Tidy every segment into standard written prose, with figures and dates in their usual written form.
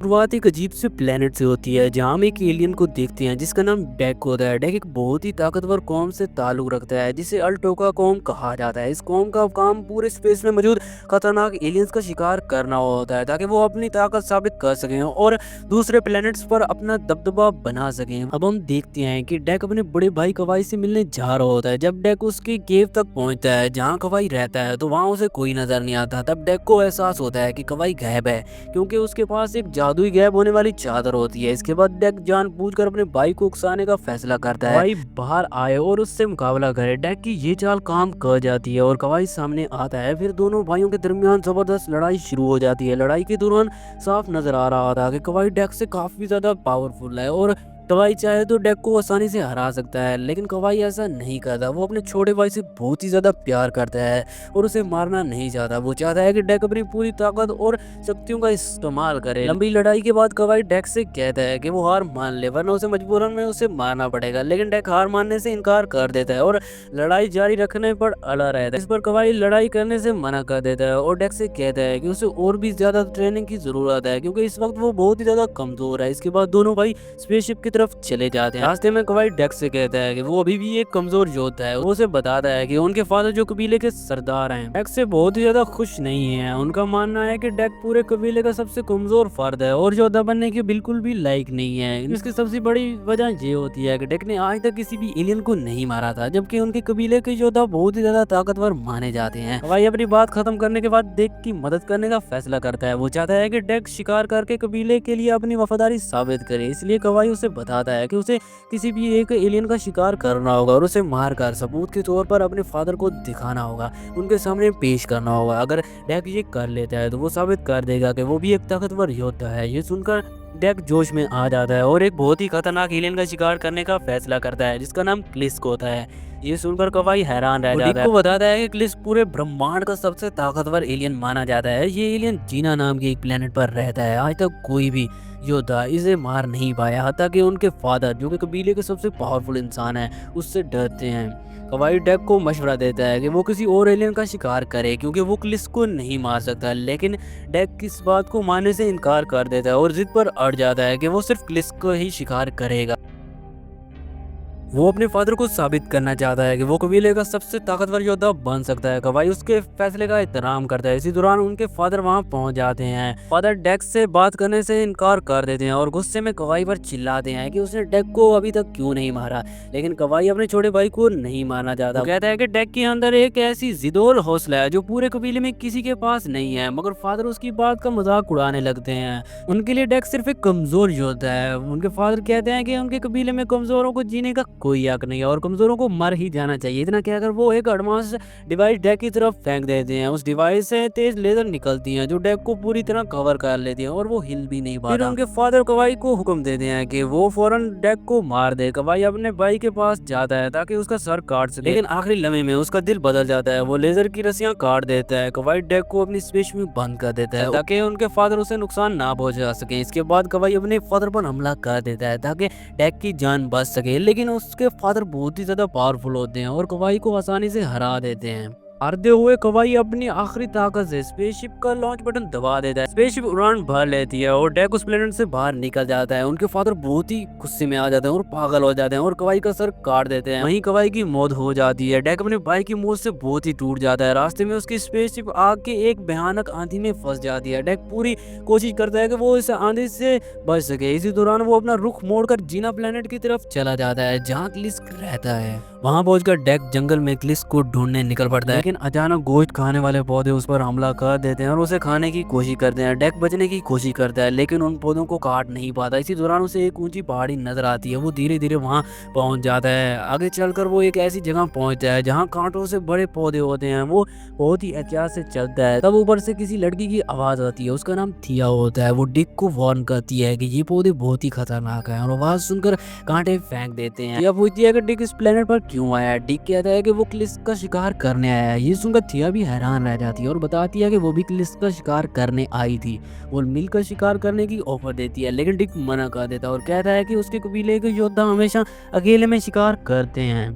शुरुआत एक अजीब से प्लेनेट से होती है जहाँ हम एक एलियन को देखते हैं जिसका नाम डेक होता है। डेक एक बहुत ही ताकतवर कौम से ताल्लुक रखता है जिसे अल्टोका कौम कहा जाता है। इस कौम का काम पूरे स्पेस में मौजूद खतरनाक एलियंस का शिकार करना होता है ताकि वो अपनी ताकत साबित कर सकें और दूसरे प्लेनेट्स पर अपना दबदबा बना सकें। अब हम देखते हैं कि डेक अपने बड़े भाई कवाई से मिलने जा रहा होता है। जब डेक उसकी केव तक पहुंचता है जहाँ कवाई रहता है तो वहाँ उसे कोई नजर नहीं आता। तब डेक को एहसास होता है कि कवाई गायब है क्योंकि उसके पास एक जादुई गायब होने वाली चादर होती है। इसके बाद डेक जानबूझकर अपने भाई को उकसाने का फैसला करता है। कवाई बाहर आए और उससे मुकाबला करे। डेक की ये चाल काम कर जाती है और कवाई सामने आता है। फिर दोनों भाइयों के दरमियान जबरदस्त लड़ाई शुरू हो जाती है। लड़ाई के दौरान साफ नजर आ रहा था कि कवाई डेक से काफी ज्यादा पावरफुल है और कवाई चाहे तो डेक को आसानी से हरा सकता है, लेकिन कवाई ऐसा नहीं करता। वो अपने छोटे भाई से बहुत ही ज्यादा प्यार करता है और उसे मारना नहीं चाहता। वो चाहता है कि डेक अपनी पूरी ताकत और शक्तियों का इस्तेमाल करे। लंबी लड़ाई के बाद कवाई डेक से कहता है कि वो हार मान ले वरना उसे मजबूरन में उसे मारना पड़ेगा, लेकिन डेक हार मानने से इनकार कर देता है और लड़ाई जारी रखने पर अड़ा रहता है। इस पर कवाई लड़ाई करने से मना कर देता है और डेक से कहता है कि उसे और भी ज्यादा ट्रेनिंग की जरूरत है क्योंकि इस वक्त वो बहुत ही ज्यादा कमजोर है। इसके बाद दोनों भाई स्पेसशिप की तरफ चले जाते हैं। रास्ते में कवाई डेक से कहता है कि वो अभी भी एक कमजोर योद्धा है। वो उसे बताता है कि उनके फादर जो कबीले के सरदार हैं डेक से बहुत ही ज्यादा खुश नहीं है। उनका मानना है कि डेक पूरे कबीले का सबसे कमजोर फर्द है और योद्धा बनने के बिल्कुल भी लायक नहीं है। इसकी सबसे बड़ी वजह ये होती है कि डेक ने आज तक किसी भी एलियन को नहीं मारा था, जबकि उनके कबीले के योद्धा बहुत ही ज्यादा ताकतवर माने जाते हैं। कवाई अपनी बात खत्म करने के बाद डेक की मदद करने का फैसला करता है। वो चाहता है कि डेक शिकार करके कबीले के लिए अपनी वफादारी साबित करे, इसलिए कवाई उसे बताता है कि उसे किसी भी एक एलियन का शिकार करना होगा और उसे मारकर सबूत के तौर पर अपने फादर को दिखाना होगा, उनके सामने पेश करना होगा। अगर डेक ये कर लेता है तो वो साबित कर देगा कि वो भी एक ताकतवर योद्धा है। ये सुनकर डेक जोश में आ जाता है और एक बहुत ही खतरनाक एलियन का शिकार करने का फैसला करता है जिसका नाम क्लिस्क होता है। ये सुनकर कवाई हैरान रह जाता है। वो बताता है कि क्लिस्क पूरे ब्रह्मांड का सबसे ताकतवर एलियन माना जाता है। ये एलियन जीना नाम के एक प्लेनेट पर रहता है। आज तक कोई भी योद्धा इसे मार नहीं पाया, हत्ता कि उनके फादर जो कि कबीले के सबसे पावरफुल इंसान है उससे डरते हैं। कवाई डेक को मशवरा देता है कि वो किसी और एलियन का शिकार करे क्योंकि वो क्लिस्क को नहीं मार सकता, लेकिन डेक इस बात को मानने से इनकार कर देता है और जिद पर अड़ जाता है कि वो सिर्फ क्लिस्क को ही शिकार करेगा। वो अपने फादर को साबित करना चाहता है कि वो कबीले का सबसे ताकतवर योद्धा बन सकता है। कवाई उसके फैसले का एहतराम करता है। इसी दौरान उनके फादर वहां पहुंच जाते हैं। फादर डेक से बात करने से इनकार कर देते हैं और गुस्से में कवाई पर चिल्लाते हैं कि उसने डेक को अभी तक क्यों नहीं मारा, लेकिन कवाई अपने छोटे भाई को नहीं मारना चाहता। वो कहता है कि डेक के अंदर एक ऐसी जिद और हौसला है जो पूरे कबीले में किसी के पास नहीं है, मगर फादर उसकी बात का मजाक उड़ाने लगते हैं। उनके लिए डेक सिर्फ एक कमजोर योद्धा है। उनके फादर कहते हैं कि उनके कबीले में कमजोरों को जीने का कोई हक नहीं है और कमजोरों को मर ही जाना चाहिए। इतना कहकर वो एक एडवांस डिवाइस डेक की तरफ फेंक देते हैं। उस डिवाइस से तेज लेजर निकलती हैं जो डेक को पूरी तरह कवर कर लेती हैं और वो हिल भी नहीं पाता। फिर उनके फादर कवाई को हुक्म देते हैं कि वो फौरन डेक को मार दे। कवाई अपने भाई के पास जाता है ताकि उसका सर काट सके, लेकिन आखिरी लम्हे में उसका दिल बदल जाता है। वो लेजर की रस्सियां काट देता है। कवाई डेक को अपनी स्पेस में बंद कर देता है ताकि उनके फादर उसे नुकसान ना पहुंचा सके। इसके बाद कवाई अपने फादर पर हमला कर देता है ताकि डेक की जान बच सके, लेकिन उसके फादर बहुत ही ज्यादा पावरफुल होते हैं और कवाई को आसानी से हरा देते हैं। हारते हुए कवाई अपनी आखिरी ताकत से स्पेसशिप का लॉन्च बटन दबा देता है। स्पेसशिप उड़ान भर लेती है और डेक उस प्लेनेट से बाहर निकल जाता है। उनके फादर बहुत ही गुस्से में आ जाते हैं और पागल हो जाते हैं और कवाई का सर काट देते हैं। वहीं कवाई की मौत हो जाती है। डेक अपने भाई की मौत से बहुत ही टूट जाता है। रास्ते में उसकी स्पेसशिप आग के एक भयानक आंधी में फंस जाती है। डेक पूरी कोशिश करता है कि वो इस आंधी से बच सके। इसी दौरान वो अपना रुख मोड़कर जीना प्लेनेट की तरफ चला जाता है जहाँ क्लिस्क रहता है। वहां पहुंचकर डेक जंगल में क्लिस्क को ढूंढने निकल पड़ता है, लेकिन अचानक गोश्त खाने वाले पौधे उस पर हमला कर देते हैं और उसे खाने की कोशिश करते हैं। डेक बचने की कोशिश करता है लेकिन उन पौधों को काट नहीं पाता। इसी दौरान उसे एक ऊंची पहाड़ी नजर आती है। वो धीरे धीरे वहां पहुंच जाता है। आगे चलकर वो एक ऐसी जगह पहुंचता है जहाँ कांटों से बड़े पौधे होते हैं। वो बहुत ही एहतियात से चलता है। तब ऊपर से किसी लड़की की आवाज आती है। उसका नाम थिया होता है। वो डिक को वार्न करती है कि ये पौधे बहुत ही खतरनाक है और आवाज सुनकर कांटे फेंक देते हैं। थिया पूछती है कि डिक इस प्लेनेट पर क्यों आया है। डिक कहता है कि वो क्लिस्क का शिकार करने आया है। ये सुनकर थिया भी हैरान रह जाती है और बताती है कि वो भी क्लिस्क का शिकार करने आई थी। वो मिलकर शिकार करने की ऑफर देती है, लेकिन डिक मना कर देता है और कहता है कि उसके कबीले के योद्धा हमेशा अकेले में शिकार करते हैं।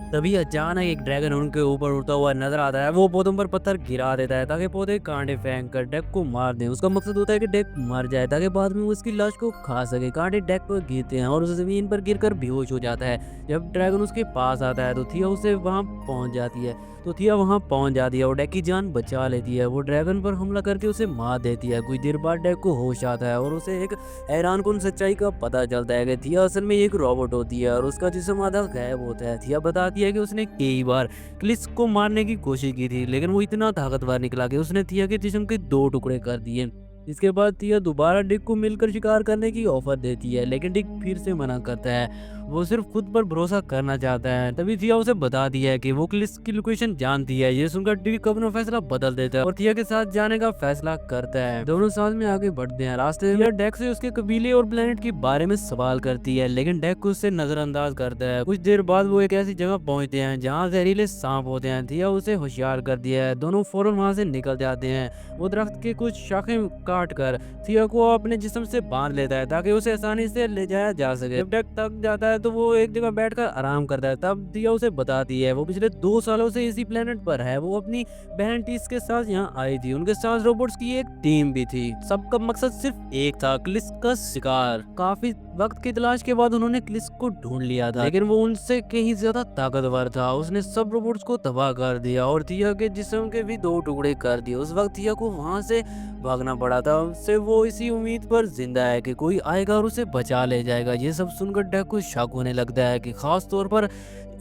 तभी अचानक एक ड्रैगन उनके ऊपर उड़ता हुआ नजर आता है। वो पौधों पर पत्थर गिरा देता है ताकि पौधे कांटे फेंक कर डेक को मार दें। उसका मकसद होता है कि डेक मर जाए ताकि बाद में वो उसकी लाश को खा सके। कांटे डेक पर गिरते हैं और उस जमीन पर गिरकर बेहोश हो जाता है। जब ड्रैगन उसके पास आता है तो थिया उसे वहां पहुंच जाती है। और डेक की जान बचा लेती है। वो ड्रैगन पर हमला करके उसे मार देती है। कुछ देर बाद डेक को होश आता है और उसे एक हैरानकुन सच्चाई का पता चलता है कि थिया असल में एक रोबोट होती है और उसका जिस्म आधा गायब होता है। थिया बताती है कि उसने कई बार क्लिस को मारने की कोशिश की थी, लेकिन वो इतना ताकतवर निकला कि उसने थिया के जिस्म के 2 टुकड़े कर दिए। इसके बाद थिया दोबारा डिक को मिलकर शिकार करने की ऑफर देती है, लेकिन डिक फिर से मना करता है। वो सिर्फ खुद पर भरोसा करना चाहता है। तभी थिया उसे बताती है कि वो क्लिस की लोकेशन जानती है। ये सुनकर डिक अपना फैसला बदल देता है और थिया के साथ जाने का फैसला करता है। दोनों साथ में आगे बढ़ते हैं। रास्ते में डेक से उसके कबीले और प्लेनेट के बारे में सवाल करती है, लेकिन डेक उससे नजरअंदाज करता है। कुछ देर बाद वो एक ऐसी जगह पहुंचते हैं जहाँ जहरीले सांप होते हैं। थिया उसे होशियार कर दिया है। दोनों फौरन वहाँ से निकल जाते हैं। वो दरख्त के कुछ शाखें काट कर थिया को अपने जिस्म से बांध लेता है ताकि उसे आसानी से ले जाया जा सके। जब डेक थक जाता है तो वो एक जगह बैठकर आराम करता है। तब थिया उसे बताती है वो पिछले 2 सालों से इसी प्लेनेट पर है। वो अपनी बहन टिस के साथ यहाँ आई थी। उनके साथ रोबोट्स की एक टीम भी थी। सबका मकसद सिर्फ एक था, क्लिस का शिकार। काफी वक्त की तलाश के बाद उन्होंने क्लिस को ढूंढ लिया था, लेकिन वो उनसे कहीं ज्यादा ताकतवर था। उसने सब रोबोट्स को तबाह कर दिया और थिया के जिस्म के भी 2 टुकड़े कर दिए। उस वक्त थिया को वहां से भागना पड़ा था। उससे वो इसी उम्मीद पर जिंदा है कि कोई आएगा और उसे बचा ले जाएगा। ये सब सुनकर डेक को शक होने लगता है कि खास तौर पर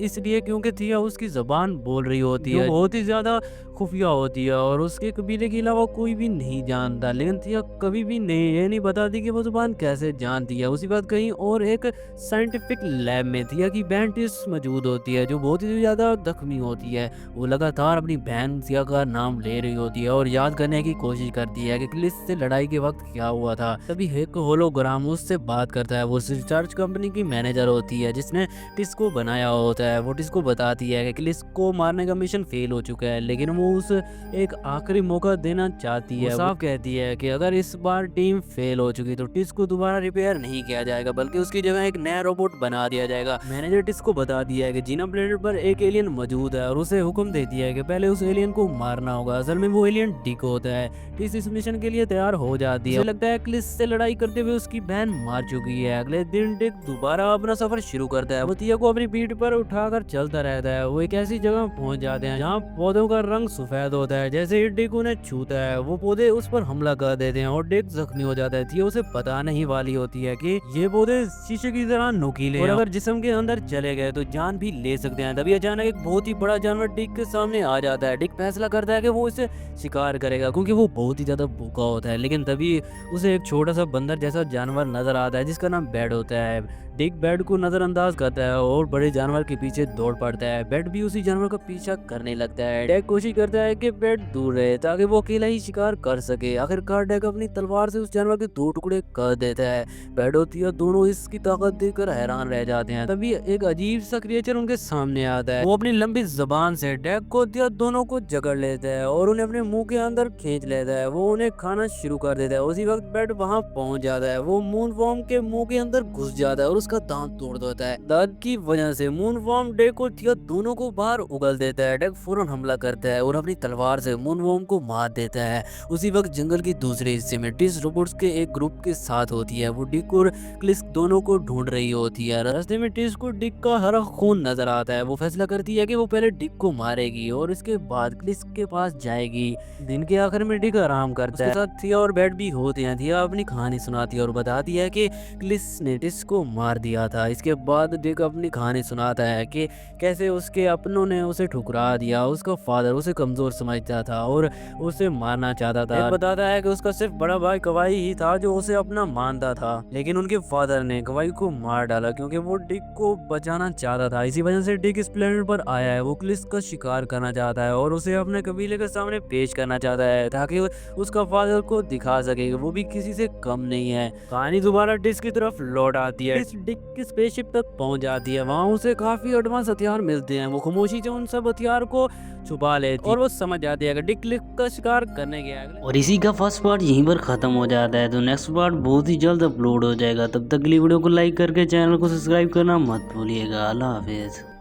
इसलिए क्योंकि थिया उसकी ज़बान बोल रही होती है, जो बहुत ही ज़्यादा खुफिया होती है और उसके कबीले के अलावा कोई भी नहीं जानता। लेकिन थिया कभी भी ये नहीं बताती कि वो ज़ुबान कैसे जानती है। उसी बात कहीं और एक साइंटिफिक लैब में थिया की बहन टिस मौजूद होती है, जो बहुत ही ज़्यादा जख्मी होती है। वो लगातार अपनी बहन थिया का नाम ले रही होती है और याद करने की कोशिश करती है कि क्लिस से लड़ाई के वक्त क्या हुआ था। तभी एक होलोग्राम उससे बात करता है। वो रिसर्च कंपनी की मैनेजर होती है जिसने टिस को बनाया होता है। वो टिस को बताती है कि क्लिस को मारने का मिशन फेल हो चुका है, लेकिन वो उस एक आखिरी मौका देना चाहती है। वो साफ कहती है कि अगर इस बार टीम फेल हो चुकी तो टिस को दोबारा रिपेयर नहीं किया जाएगा, बल्कि उसकी जगह एक नया रोबोट बना दिया जाएगा। मैनेजर टिस को बता दिया है कि जीना प्लेनेट पर एक एलियन मौजूद है और उसे हुक्म देती है कि पहले उस एलियन को मारना होगा। असल में वो एलियन डिक होता है। टिस इस मिशन के लिए तैयार हो जाती है। उसे लगता है क्लिस से लड़ाई करते हुए उसकी बहन मार चुकी है। अगले दिन डिक दोबारा अपना सफर शुरू करता है। वो थिया को अपनी पीठ पर उठाकर चलता रहता है। वो एक ऐसी जगह पहुंच जाते हैं जहाँ पौधों का रंग सफेद होता है। जैसे ही डिक उन्हें छूता है वो पौधे उस पर हमला कर देते हैं और डिक जख्मी हो जाता है। थिया उसे पता नहीं वाली होती है कि ये पौधे शीशे की तरह नुकीले हैं और अगर जिस्म के अंदर चले गए तो जान भी ले सकते हैं। तभी अचानक एक बहुत ही बड़ा जानवर डिक के सामने आ जाता है। डिक फैसला करता है कि वो इसे शिकार करेगा क्योंकि वो बहुत ही ज्यादा भूखा होता है। लेकिन तभी उसे एक छोटा सा बंदर जैसा जानवर नजर आता है जिसका नाम बेड होता है। डिक बेड को नजरअंदाज करता है और बड़े जानवर के पीछे दौड़ पड़ता है। बेड भी उसी जानवर का पीछा करने लगता है। डेक कोशिश करता है कि बेड दूर रहे ताकि वो अकेला ही शिकार कर सके। आखिरकार डेक अपनी तलवार से उस जानवर के 2 टुकड़े कर देता है। बेड और थिया दोनों इसकी ताकत देखकर हैरान रह जाते हैं। तभी एक अजीब सा क्रिएचर उनके सामने आता है। वो अपनी लंबी जबान से डेक को थिया दोनों को जकड़ लेता है और उन्हें अपने मुंह के अंदर खींच लेता है। वो उन्हें खाना शुरू कर देता है। उसी वक्त बेड वहां पहुंच जाता है। वो मून वॉर्म के मुंह के अंदर घुस जाता है और उसका दांत तोड़ देता है। दर्द की वजह से मून वॉर्म डेक और थिया दोनों को बाहर उगल देता है। डेक फौरन हमला करता है और अपनी तलवार से मून वॉर्म को मार देता है। उसी वक्त जंगल के दूसरे हिस्से में टिस रोबोट्स के एक ग्रुप के साथ होती है। वो डिक और क्लिस दोनों को ढूंढ रही होती है। रास्ते में टिस को डिक का हरा खून नजर आता है। वो फैसला करती है कि वो पहले डिक को मारेगी और इसके बाद क्लिस के पास जाएगी। दिन के आखिर में डिक आराम करता है। उसके साथ थिया और बेड भी होते हैं। थिया अपनी कहानी सुनाती है और बताती है कि क्लिस ने टिस को मार दिया था। इसके बाद डिक अपनी कहानी सुनाता है कि कैसे उसके अपनों ने उसे ठुकरा दिया। उसका फादर उसे कमजोर समझता था और उसे मारना चाहता था। डिक बताता है कि उसका सिर्फ बड़ा भाई कवाई ही था जो उसे अपना मानता था, लेकिन उनके फादर ने कवाई को मार डाला क्योंकि वो डिक को बचाना चाहता था। इसी वजह से डिक इस प्लेनेट पर आया है। वो क्लिस का शिकार करना चाहता है और उसे अपने कबीले के सामने पेश करना चाहता है ताकि उसका फादर को दिखा सके वो भी किसी से कम नहीं है। कहानी दोबारा डिक की तरफ लौट आती है। डिक की स्पेसशिप तक पहुंच जाती है। वहाँ उसे काफी एडवांस हथियार मिलते हैं। वो खामोशी से उन सब हथियार को छुपा लेती है और वो समझ जाती है कि डिक क्लिस का शिकार करने गया है। और इसी का फर्स्ट पार्ट यहीं पर ख़त्म हो जाता है। तो नेक्स्ट पार्ट बहुत ही जल्द अपलोड हो जाएगा। तब तक के लिए वीडियो को लाइक करके चैनल को सब्सक्राइब करना मत भूलिएगा। अल्लाह हाफिज़।